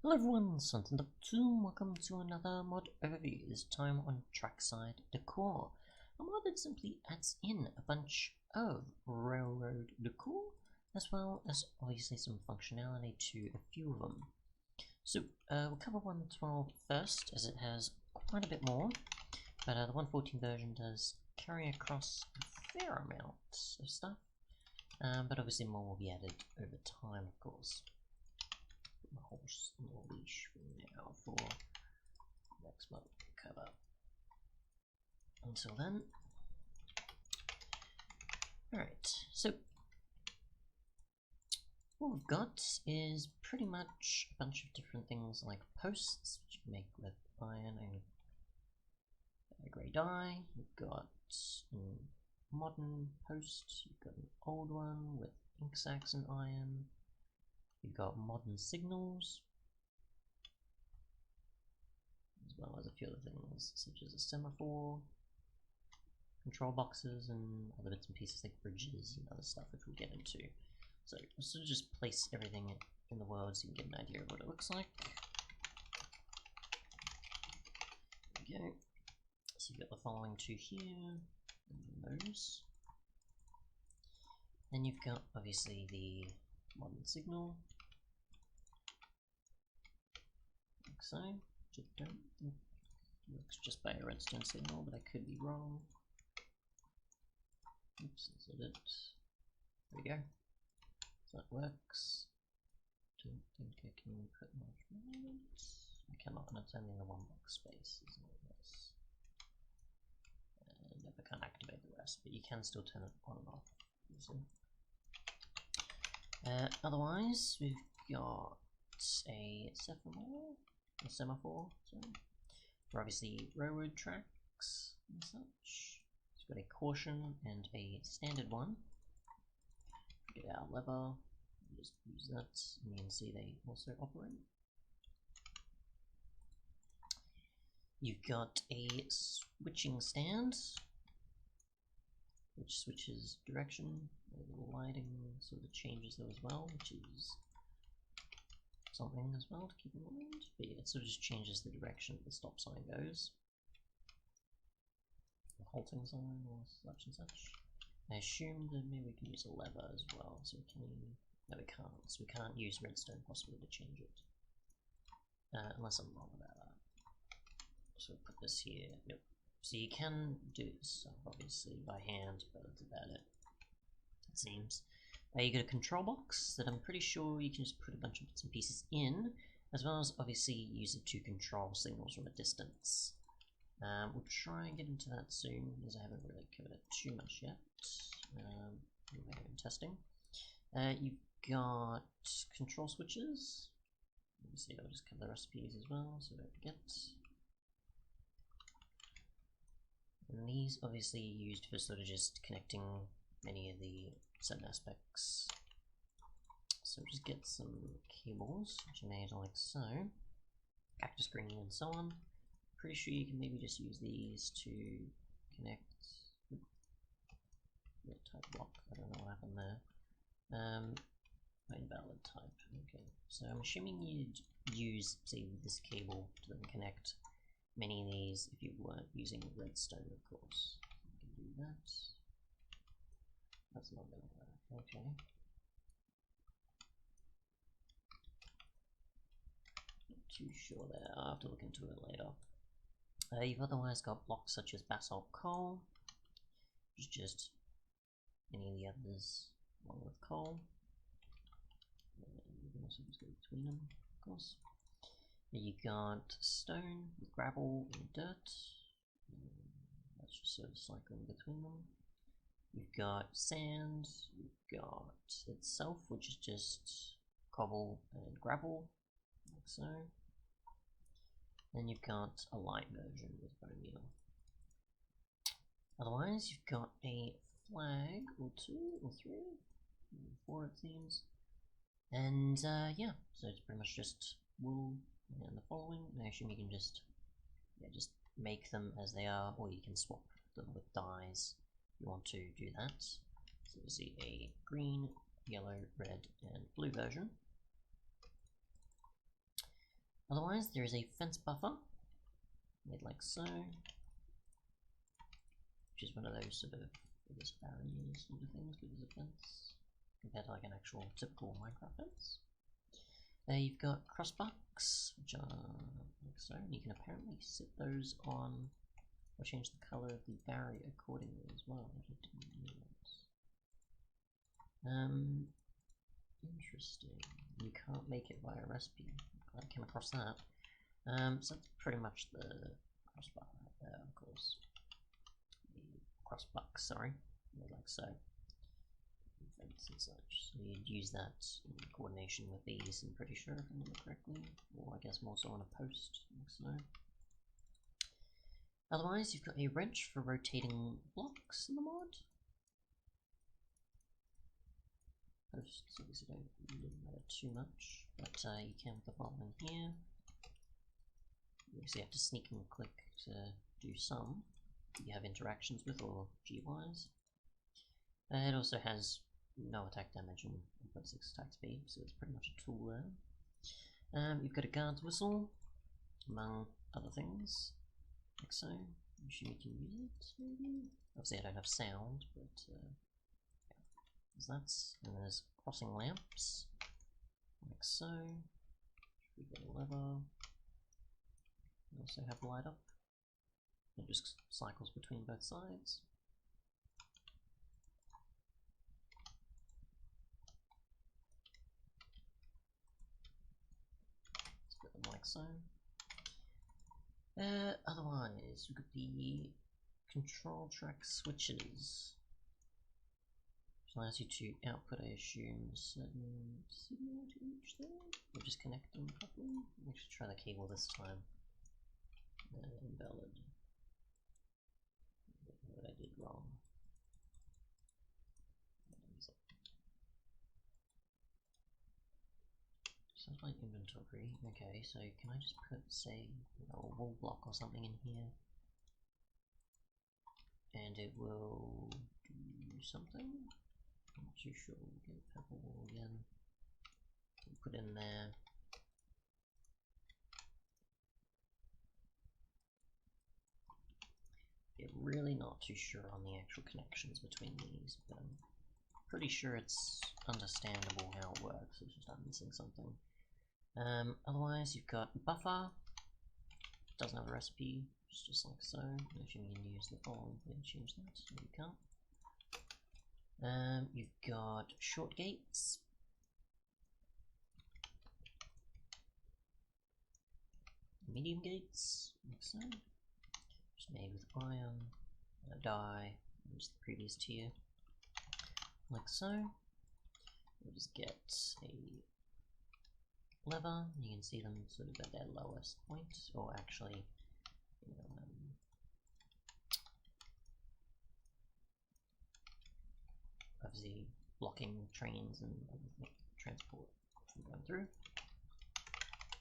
Hello everyone, it's Untitled Chapter. Welcome to another mod overview, this time on Trackside decor. A mod that simply adds in a bunch of railroad decor, as well as obviously some functionality to a few of them. So we'll cover 1.12 first, as it has quite a bit more, but the 1.14 version does carry across a fair amount of stuff, but obviously more will be added over time, of course. My horse on the leash for now for next month cover. Until then, alright, so what we've got is pretty much a bunch of different things like posts, which you can make with iron and a grey dye. You've got a modern post, you've got an old one with ink sacs and iron. You've got modern signals, as well as a few other things such as a semaphore, control boxes, and other bits and pieces like bridges and other stuff which we'll get into. So we'll sort of just place everything in the world so you can get an idea of what it looks like. There we go. So you've got the following two here, and those. Then you've got obviously the modern signal. So, just don't think it looks just by a redstone signal, but I could be wrong. Oops, is that it? There we go. So that works. Don't think I can put much more in it. I cannot, and it's only in the one box space, isn't it? Yes. And I can't activate the rest, but you can still turn it on and off. Otherwise, we've got a semaphore, sorry, for obviously railroad tracks and such. It's got a caution and a standard one. Get our lever, just use that, and you can see they also operate. You've got a switching stand, which switches direction. The lighting sort of changes though as well, which is something as well to keep in mind. But yeah, it sort of just changes the direction the stop sign goes. The halting sign or such and such. I assume that maybe we can use a lever as well, so we can... no, we can't. So we can't use redstone possibly to change it. Unless I'm wrong about that. So we'll put this here. Nope. So you can do stuff obviously by hand, but that's about it. It seems. You get a control box that I'm pretty sure you can just put a bunch of bits and pieces in, as well as obviously use it to control signals from a distance. We'll try and get into that soon, as I haven't really covered it too much yet. In testing. You've got control switches. Obviously I'll just cover the recipes as well, so don't forget. And these obviously used for sort of just connecting many of the certain aspects. So just get some cables, which are made like so, cactus green and so on. Pretty sure you can maybe just use these to connect the type block. I don't know what happened there. Invalid type. Okay, so I'm assuming you'd use, say, this cable to then connect many of these if you weren't using redstone, of course. You can do that. That's not going to work. Okay. Not too sure there. I'll have to look into it later. You've otherwise got blocks such as basalt coal, which is just any of the others along with coal. You can also just go between them, of course. You got stone with gravel and dirt. That's just sort of cycling between them. You've got sand, you've got itself, which is just cobble and gravel, like so. Then you've got a light version with bone meal. Otherwise, you've got a flag or two or three, or four it seems. And yeah, so it's pretty much just wool and the following. I assume you can just make them as they are, or you can swap them with dyes if you want to do that. So you see a green, yellow, red, and blue version. Otherwise, there is a fence buffer, made like so, which is one of those sort of, I guess, barriers sort of things, but there's a fence, compared to like an actual typical Minecraft fence. You've got crossbucks, which are like so, and you can apparently set those on, or change the colour of the barrier accordingly as well, which I didn't realize. Interesting. You can't make it via recipe. I came across that. So that's pretty much the crossbar right there, of course. The crossbucks, sorry. Like so. Fence and such. So you'd use that in coordination with these, I'm pretty sure, if I remember correctly. Or I guess more so on a post, like so. Otherwise, you've got a wrench for rotating blocks in the mod. Posts obviously don't really matter too much, but you can with the following here. You obviously have to sneak and click to do some that you have interactions with, or GUIs. It also has no attack damage and 1.6 attack speed, so it's pretty much a tool there. You've got a guard's whistle, among other things, like so. I'm sure you can use it, maybe? Obviously I don't have sound, but there's that. And there's crossing lamps, like so. We've got a lever. We also have light up. It just cycles between both sides. Let's put them like so. Otherwise, we've got the control track switches, which allows you to output, I assume, certain signal to each thing, or just connect them properly. Let me try the cable this time. Invalid. What I did wrong. Sounds like inventory. Okay, so can I just put, say, a wall block or something in here? And it will do something? I'm not too sure. We'll get purple wall again. We'll put in there. Yeah, really not too sure on the actual connections between these, but I'm pretty sure it's understandable how it works. It's just I'm missing something. Otherwise, you've got buffer. Doesn't have a recipe. It's just like so. I'm assuming you can use the following and change that. So you can't. You've got short gates. Medium gates, like so. Just made with iron, a dye, and just the previous tier, like so. We'll just get a lever. You can see them sort of at their lowest point, or actually, you know, obviously blocking trains and transport from going through.